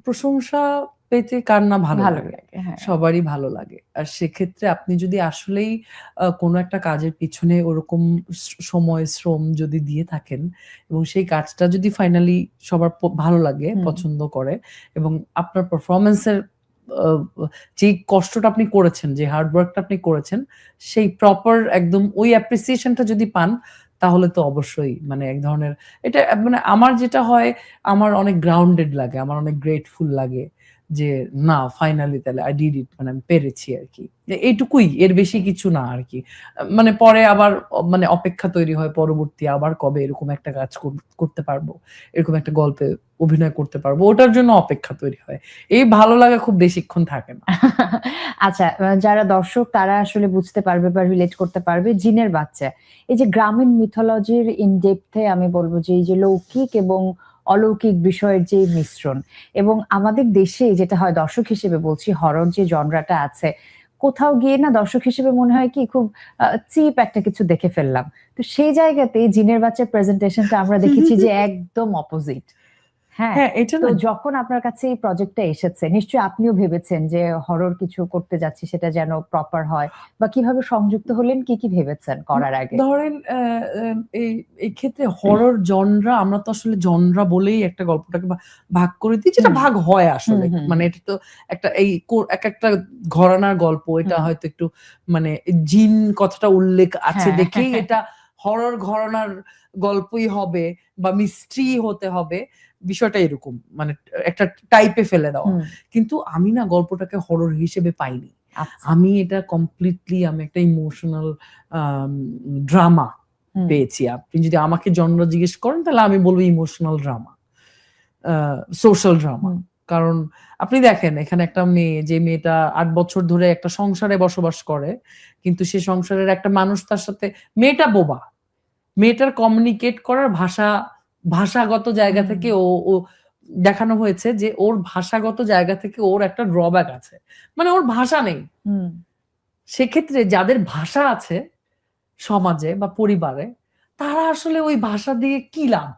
প্রশংসা পেতে কার না ভালো ভালো লাগে? লাগে, হ্যাঁ। সবারই ভালো লাগে। আর সেক্ষেত্রে আপনি যদি আসলেই কোনো একটা কাজের পিছনে ওরকম সময়, শ্রম যদি দিয়ে থাকেন এবং সেই কাজটা যদি ফাইনালি সবার ভালো লাগে, পছন্দ করে এবং আপনার পারফরম্যান্স এর আ যেই কষ্টটা আপনি করেছেন, যে হার্ড ওয়ার্কটা আপনি করেছেন, সেই প্রপার একদম ওই অ্যাপ্রিসিয়েশন টা যদি পান, তাহলে তো অবশ্যই মানে এক ধরনের এটা মানে আমার যেটা হয়, আমার অনেক গ্রাউন্ডেড লাগে। আমার অনেক গ্রেটফুল লাগে যে না ফাইনালি তাহলে I did it, মানে আমি পেরেছি আরকি। এইটুকুই, এর বেশি কিছু না আরকি। মানে পরে আবার মানে অপেক্ষা তৈরি হয় পরবর্তী আবার কবে এরকম একটা কাজ করতে পারবো। এরকম একটা গল্পে অভিনয় করতে পারবো। ওটার জন্য অপেক্ষা তৈরি হয়। এই ভালো লাগা খুব বেশিক্ষণ থাকে না। আচ্ছা, যারা দর্শক তারা আসলে বুঝতে পারবে বা রিলেট করতে পারবে জিনের বাচ্চা। এই যে গ্রামীণ মিথোলজির ইন ডেপথ এ আমি বলব যে এই যে লৌকিক এবং অলৌকিক বিষয়ের যে মিশ্রণ এবং আমাদের দেশে যেটা হয় দর্শক হিসেবে বলছি হরর যে জনরাটা আছে, কোথাও গিয়ে না দর্শক হিসেবে মনে হয় কি খুব চিপ একটা কিছু দেখে ফেললাম। তো সেই জায়গাতে জিনের বাচ্চার প্রেজেন্টেশনটা আমরা দেখেছি যে একদম অপোজিট। হ্যাঁ, হ্যাঁ, এটা তো না যখন আপনার কাছে এই প্রজেক্টটা এসেছে নিশ্চয়ই আপনিও ভেবেছেন যে হরর কিছু করতে যাচ্ছি সেটা যেন প্রপার হয় বা কিভাবে সংযুক্ত হলেন, কি ভেবেছেন করার আগে? ধরেন এই ক্ষেত্রে হরর জনরা আমরা তো আসলে জনরা বলেই একটা গল্পটাকে ভাগ করে দিই, যেটা ভাগ হয় আসলে। মানে এটা তো একটা একেকটা ঘরানার গল্প। এটা হয়তো একটু মানে জিন কথাটা উল্লেখ আছে হ্যাঁ। দেখেই এটা হরর ঘরানার গল্পই হবে বা মিস্ট্রি হতে হবে। বিষয়টা এরকম। মানে একটা টাইপে ফেলে দেওয়া। কিন্তু আমি না গল্পটাকে হরর হিসেবে পাইনি। আচ্ছা। আমি এটা কমপ্লিটলি আমি একটা ইমোশনাল ড্রামা পেয়েছি। আপনি যদি আমাকে জনরা জিজ্ঞেস করেন তাহলে আমি বলব ইমোশনাল ড্রামা। Social drama. কারণ আপনি দেখেন এখানে একটা মেয়ে, যে মেয়েটা ৮ বছর ধরে একটা সংসারে বসবাস করে। কিন্তু সে সংসারের একটা মানুষ তার সাথে, মেয়েটা বোবা। মেয়েটার কমিউনিকেট করার ভাষাগত জায়গা থেকে ও দেখানো হয়েছে যে ওর ভাষাগত জায়গা থেকে ওর একটা ড্রব্যাক আছে। মানে ওর ভাষা নেই। সেক্ষেত্রে যাদের ভাষা আছে সমাজে বা পরিবারে, তারা আসলে ওই ভাষা দিয়ে কি লাভ?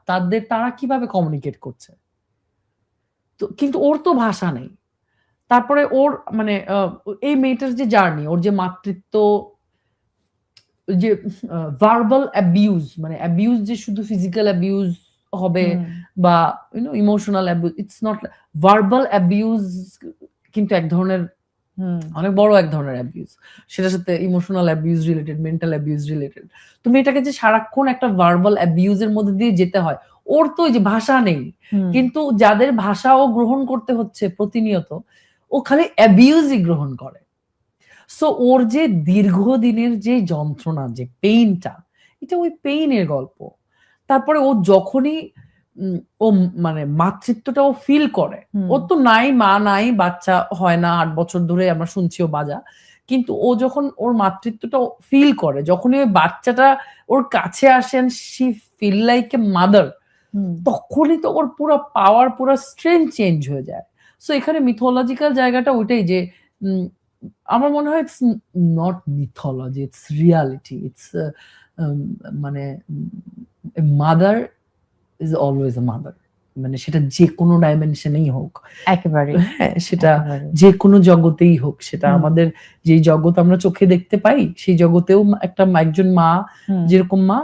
তারা কিভাবে কমিউনিকেট করছে? তো কিন্তু ওর তো ভাষা নেই। তারপরে ওর মানে এই মেয়েটার যে জার্নি, ওর যে মাতৃত্ব, যে ভার্বাল অ্যাবিউজ, মানে অ্যাবিউজ যে শুধু ফিজিক্যাল অ্যাবিউজ হবে বা emotional abuse, it's not verbal abuse, কিন্তু এক ধরনের অনেক বড় এক ধরনের অ্যাবিউজ। সেটার সাথে emotional abuse related, mental abuse related. তো মেয়েটাকে যে সারাক্ষণ একটা ভার্বাল অ্যাবিউজ এর মধ্যে দিয়ে যেতে হয়, ওর তো ওই যে ভাষা নেই। কিন্তু যাদের ভাষা ও গ্রহণ করতে হচ্ছে প্রতিনিয়ত, ও খালি অ্যাবিউজই গ্রহণ করে। সো ওর যে দীর্ঘদিনের যে যন্ত্রণা, যে পেইনটা, এটা ওই পেইনের গল্প। তারপরে ও যখনই ও মানে মাতৃত্বটা ও ফিল করে, ওর তো নাই মা নাই, বাচ্চা হয় না ৮ বছর ধরে আমরা শুনছি ও বাজা। কিন্তু ও যখন ওর মাতৃত্বটা ফিল করে, যখনই ওই বাচ্চাটা ওর কাছে আসেন, she feel like a mother, তখনই তো ওর পুরো পাওয়ার, পুরো স্ট্রেংথ চেঞ্জ হয়ে যায়। সো এখানে মিথোলজিক্যাল জায়গাটা ওইটাই যে আমার মনে হয় it's not mythology, it's reality. It's মানে mother is always a mother. মানে সেটা যেকোনো ডাইমেনশনেই হোক। একেবারে। হ্যাঁ, সেটা যেকোনো জগতেই হোক। সেটা আমাদের যেই জগৎ আমরা চোখে দেখতে পাই, সেই জগতেও একজন মা যেরকম মা,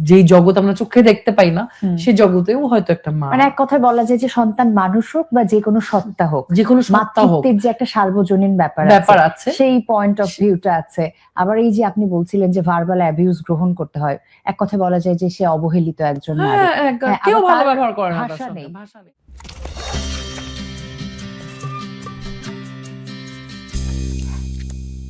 যেই জগৎ আমরা চোখে দেখতে পাই না, সেই জগতেও হয়তো একটা মা। মানে এক কথায় বলা যায় যে সন্তান মানুষ হোক বা যেকোনো সত্তা হোক, যেকোনো সত্তা হোক, মাতৃত্বের যে একটা সার্বজনীন ব্যাপার আছে, সেই পয়েন্ট অফ ভিউটা আছে। আবার এই যে আপনি বলছিলেন যে ভার্বাল অ্যাবিউজ গ্রহণ করতে হয়, এক কথায় বলা যায় যে সে অবহেলিত একজন নারী। কেউ ভালো ব্যবহার করে না, ভাষা নেই।